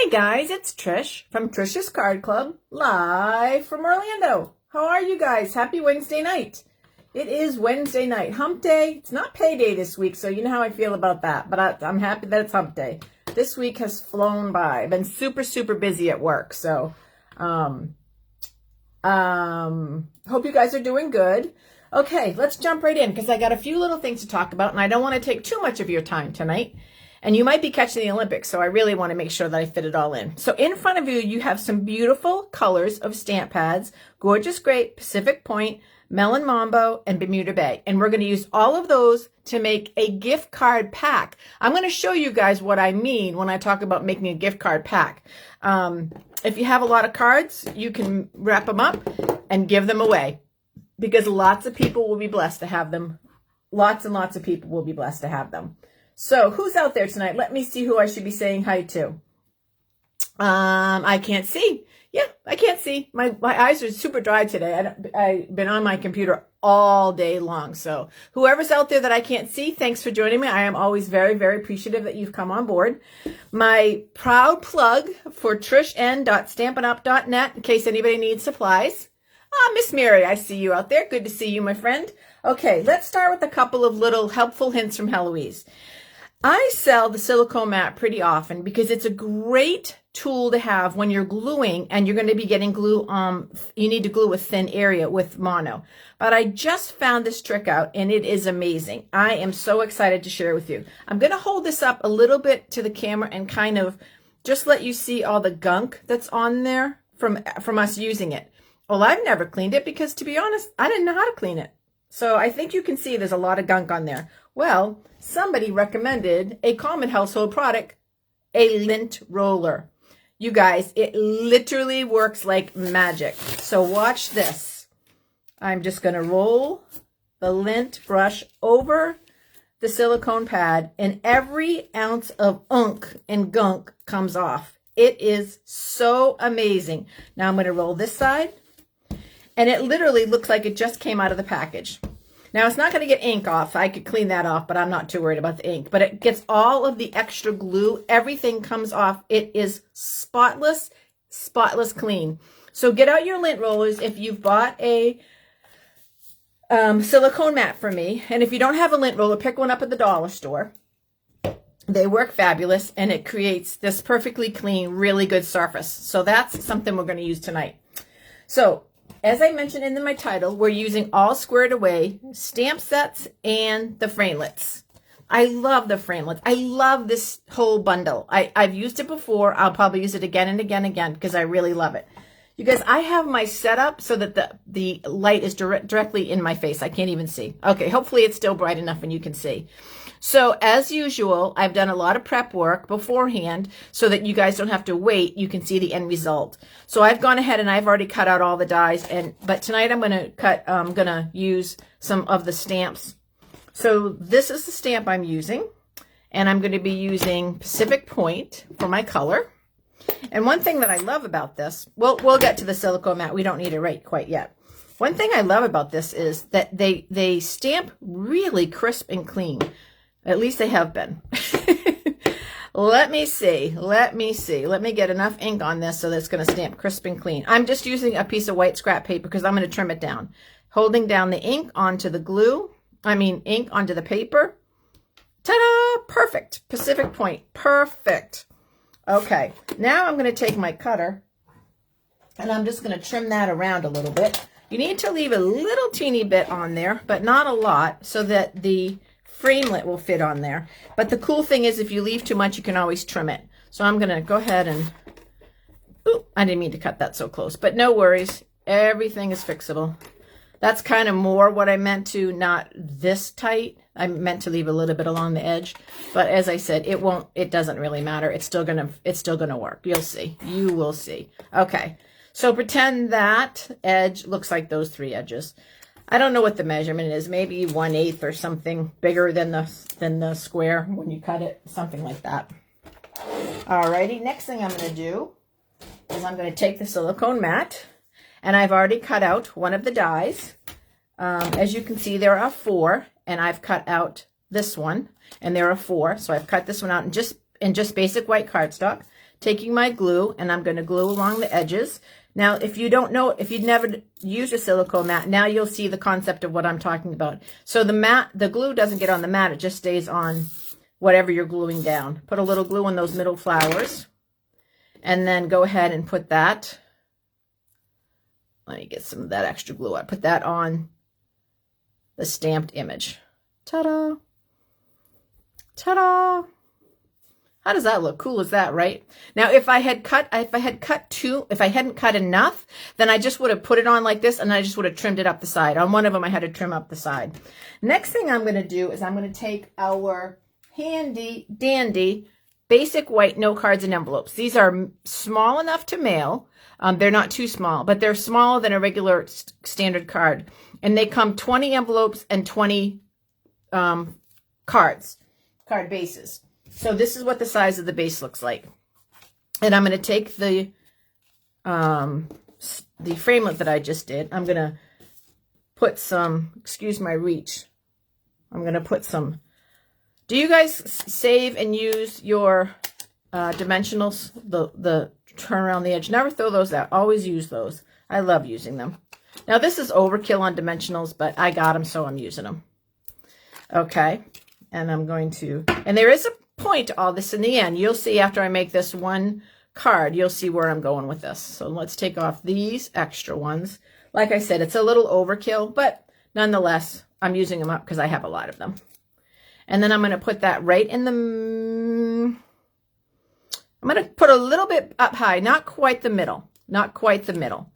Hey guys, it's Trish from Trish's Card Club, live from Orlando. How are you guys? Happy Wednesday night. It is Wednesday night, hump day. It's not payday this week, so you know how I feel about that, but I'm happy that it's hump day. This week has flown by. I've been super, super busy at work, so hope you guys are doing good. Okay, let's jump right in because I got a few little things to talk about, and I don't want to take too much of your time tonight. And you might be catching the Olympics, so I really want to make sure that I fit it all in. So in front of you, you have some beautiful colors of stamp pads, Gorgeous Grape, Pacific Point, Melon Mambo, and Bermuda Bay. And we're going to use all of those to make a gift card pack. I'm going to show you guys what I mean when I talk about making a gift card pack. If you have a lot of cards, you can wrap them up and give them away because lots of people will be blessed to have them. Lots and lots of people will be blessed to have them. So who's out there tonight? Let me see who I should be saying hi to. I can't see. Yeah, I can't see. My eyes are super dry today. I've been on my computer all day long. So whoever's out there that I can't see, thanks for joining me. I am always very, very appreciative that you've come on board. My proud plug for trishen.stampinup.net in case anybody needs supplies. Miss Mary, I see you out there. Good to see you, my friend. Okay, let's start with a couple of little helpful hints from Heloise. I sell the silicone mat pretty often because it's a great tool to have when you're gluing and you're going to be getting glue. You need to glue a thin area with mono. But I just found this trick out and it is amazing. I am so excited to share with you. I'm going to hold this up a little bit to the camera and kind of just let you see all the gunk that's on there from us using it. Well, I've never cleaned it because, to be honest, I didn't know how to clean it. So I think you can see there's a lot of gunk on there. Well, somebody recommended a common household product, a lint roller. You guys, it literally works like magic. So watch this. I'm just going to roll the lint brush over the silicone pad and every ounce of unk and gunk comes off. It is so amazing. Now I'm going to roll this side. And it literally looks like it just came out of the package. Now, it's not going to get ink off. I could clean that off, but I'm not too worried about the ink. But it gets all of the extra glue. Everything comes off. It is spotless, spotless clean. So get out your lint rollers if you've bought a silicone mat from me. And if you don't have a lint roller, pick one up at the dollar store. They work fabulous, and it creates this perfectly clean, really good surface. So that's something we're going to use tonight. So as I mentioned in my title, we're using all squared away stamp sets and the framelits. I love the framelits. I love this whole bundle. I've used it before. I'll probably use it again and again and again because I really love it. You guys, I have my setup so that the light is directly in my face. I can't even see. Okay, hopefully it's still bright enough and you can see. So as usual, I've done a lot of prep work beforehand so that you guys don't have to wait. You can see the end result. So I've gone ahead and I've already cut out all the dies. But tonight I'm going to use some of the stamps. So this is the stamp I'm using, and I'm going to be using Pacific Point for my color. And one thing that I love about this, we'll get to the silicone mat. We don't need it quite yet. One thing I love about this is that they stamp really crisp and clean. At least they have been. Let me see. Let me get enough ink on this so that it's going to stamp crisp and clean. I'm just using a piece of white scrap paper because I'm going to trim it down. Holding down the ink onto the ink onto the paper. Ta-da! Perfect. Pacific Point. Perfect. Okay. Now I'm going to take my cutter and I'm just going to trim that around a little bit. You need to leave a little teeny bit on there, but not a lot, so that the framelit will fit on there. But the cool thing is if you leave too much, you can always trim it. So I'm going to go ahead and, I didn't mean to cut that so close, but no worries. Everything is fixable. That's kind of more what I meant to, not this tight. I meant to leave a little bit along the edge, but as I said, it doesn't really matter. It's still going to work. You'll see. You will see. Okay. So pretend that edge looks like those three edges. I don't know what the measurement is, maybe 1/8 or something bigger than the square when you cut it, something like that. Alrighty, next thing I'm going to do is I'm going to take the silicone mat, and I've already cut out one of the dies. As you can see, there are 4, and I've cut out this one, and there are 4. So I've cut this one out in just basic white cardstock. taking my glue, and I'm going to glue along the edges. Now, if you don't know, if you've never used a silicone mat, now you'll see the concept of what I'm talking about. So the glue doesn't get on the mat, it just stays on whatever you're gluing down. Put a little glue on those middle flowers, and then go ahead and put that, let me get some of that extra glue. I put that on the stamped image. Ta-da! Ta-da! How does that look? Cool as that, right? Now, if I hadn't cut enough, then I just would have put it on like this, and I just would have trimmed it up the side. On one of them, I had to trim up the side. Next thing I'm going to do is I'm going to take our handy dandy basic white note cards and envelopes. These are small enough to mail. They're not too small, but they're smaller than a regular standard card. And they come 20 envelopes and 20 card bases. So this is what the size of the base looks like. And I'm going to take the framelit that I just did. I'm going to put some, excuse my reach. I'm going to put some. Do you guys save and use your dimensionals? The turn around the edge. Never throw those out. Always use those. I love using them. Now this is overkill on dimensionals, but I got them, so I'm using them. Okay. And I'm going to, and there is a point to all this in the end. You'll see after I make this one card, you'll see where I'm going with this. So let's take off these extra ones. Like I said, it's a little overkill, but nonetheless, I'm using them up because I have a lot of them. And then I'm going to put that right in the, I'm going to put a little bit up high, not quite the middle, not quite the middle.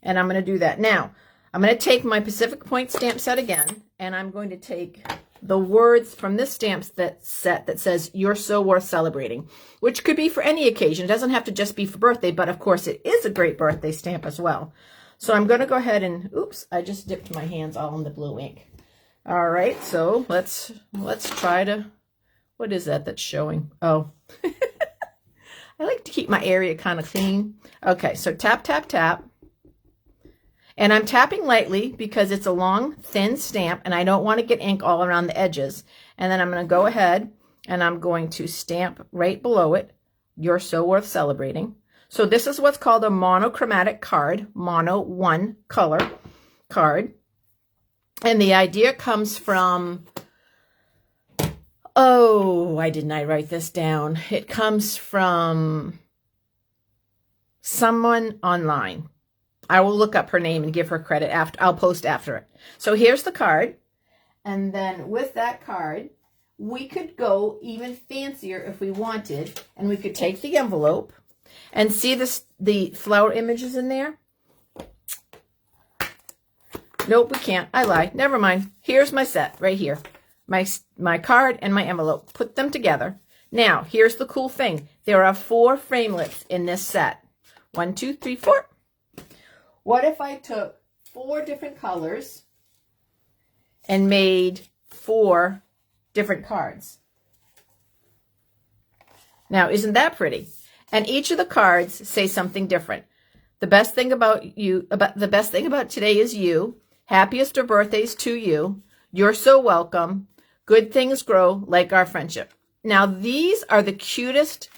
And I'm going to do that. Now, I'm going to take my Pacific Point stamp set again, and I'm going to take the words from this stamp set that says, "You're so worth celebrating," which could be for any occasion. It doesn't have to just be for birthday, but of course it is a great birthday stamp as well. So I'm going to go ahead and, oops, I just dipped my hands all in the blue ink. All right, so let's try to, what is that that's showing? Oh, I like to keep my area kind of clean. Okay, so tap, tap, tap. And I'm tapping lightly because it's a long, thin stamp, and I don't want to get ink all around the edges. And then I'm going to go ahead and I'm going to stamp right below it, "You're so worth celebrating." So this is what's called a monochromatic card, mono, one color card. And the idea comes from, oh, why didn't I write this down? It comes from someone online. I will look up her name and give her credit after. I'll post after it. So here's the card. And then with that card, we could go even fancier if we wanted. And we could take the envelope and see this, the flower images in there. Nope, we can't. I lied. Never mind. Here's my set right here. My card and my envelope. Put them together. Now, here's the cool thing. There are 4 framelits in this set. 1, 2, 3, 4. What if I took 4 different colors and made 4 different cards? Now, isn't that pretty? And each of the cards say something different. The best thing about today is you. Happiest of birthdays to you. You're so welcome. Good things grow like our friendship. Now, these are the cutest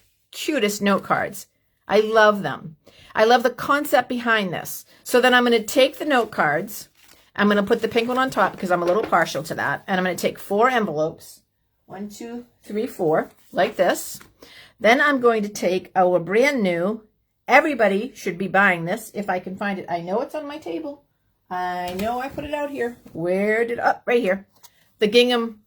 note cards. I love them. I love the concept behind this. So then I'm going to take the note cards. I'm going to put the pink one on top because I'm a little partial to that. And I'm going to take 4 envelopes. 1, 2, 3, 4, like this. Then I'm going to take our brand new, everybody should be buying this if I can find it. I know it's on my table. I know I put it out here. Where did, oh, right here. The gingham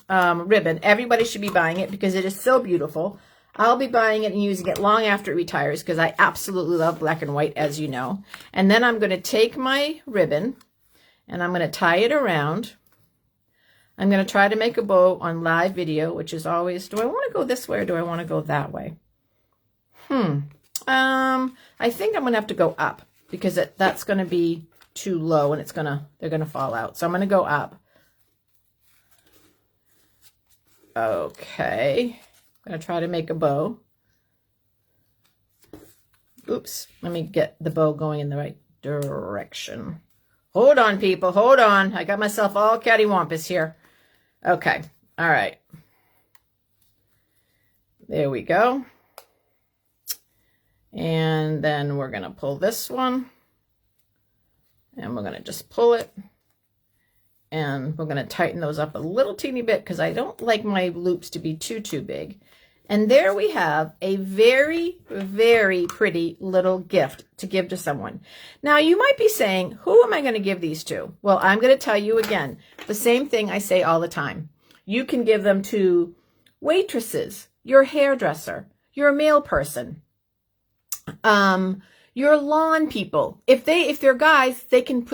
ribbon. Everybody should be buying it because it is so beautiful. I'll be buying it and using it long after it retires because I absolutely love black and white, as you know. And then I'm going to take my ribbon and I'm going to tie it around. I'm going to try to make a bow on live video, which is always, do I want to go this way or do I want to go that way? I think I'm going to have to go up because that's going to be too low and they're going to fall out. So I'm going to go up. Okay. I'm going to try to make a bow. Oops. Let me get the bow going in the right direction. Hold on, people. Hold on. I got myself all cattywampus here. Okay. All right. There we go. And then we're going to pull this one. And we're going to just pull it. And we're going to tighten those up a little teeny bit because I don't like my loops to be too big. And there we have a very, very pretty little gift to give to someone. Now, you might be saying, who am I going to give these to? Well, I'm going to tell you again, the same thing I say all the time. You can give them to waitresses, your hairdresser, your mail person, your lawn people. If they're guys, they can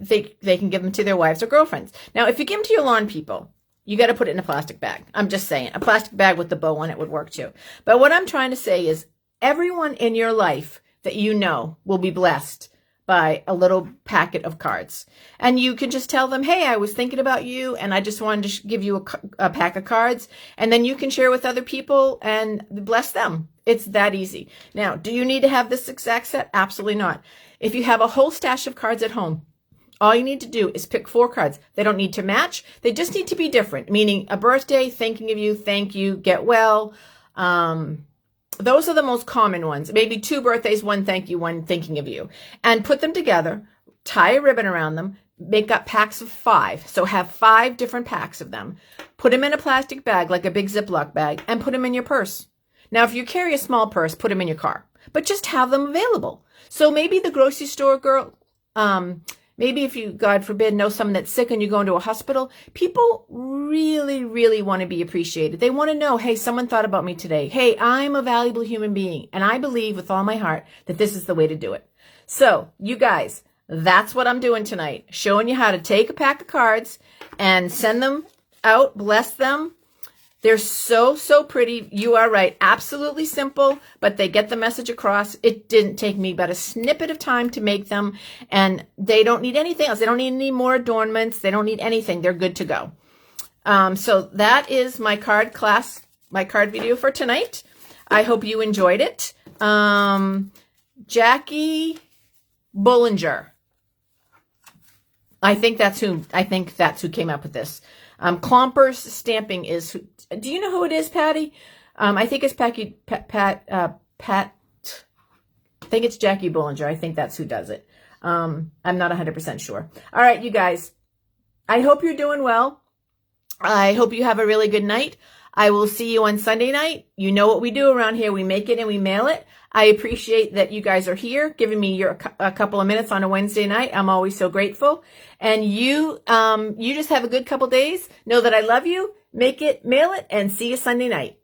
they can give them to their wives or girlfriends. Now, if you give them to your lawn people, you got to put it in a plastic bag. I'm just saying, a plastic bag with the bow on it would work too. But what I'm trying to say is everyone in your life that you know will be blessed by a little packet of cards. And you can just tell them, hey, I was thinking about you and I just wanted to give you a pack of cards. And then you can share with other people and bless them. It's that easy. Now, do you need to have this exact set? Absolutely not. If you have a whole stash of cards at home, all you need to do is pick 4 cards. They don't need to match. They just need to be different, meaning a birthday, thinking of you, thank you, get well. Those are the most common ones. Maybe 2 birthdays, 1 thank you, 1 thinking of you. And put them together, tie a ribbon around them, make up packs of 5. So have 5 different packs of them. Put them in a plastic bag, like a big Ziploc bag, and put them in your purse. Now, if you carry a small purse, put them in your car. But just have them available. So maybe the grocery store girl... maybe if you, God forbid, know someone that's sick and you go into a hospital, people really, really want to be appreciated. They want to know, hey, someone thought about me today. Hey, I'm a valuable human being. And I believe with all my heart that this is the way to do it. So, you guys, that's what I'm doing tonight. Showing you how to take a pack of cards and send them out, bless them. They're so pretty. You are right. Absolutely simple, but they get the message across. It didn't take me but a snippet of time to make them, and they don't need anything else. They don't need any more adornments. They don't need anything. They're good to go. So that is my card class, my card video for tonight. I hope you enjoyed it. Jackie Bolhius. I think that's who came up with this. Clompers Stamping is, do you know who it is, Patty? I think it's I think it's Jackie Bolhius. I think that's who does it. I'm not 100% sure. All right, you guys, I hope you're doing well. I hope you have a really good night. I will see you on Sunday night. You know what we do around here. We make it and we mail it. I appreciate that you guys are here, giving me a couple of minutes on a Wednesday night. I'm always so grateful. And you just have a good couple days. Know that I love you. Make it, mail it, and see you Sunday night.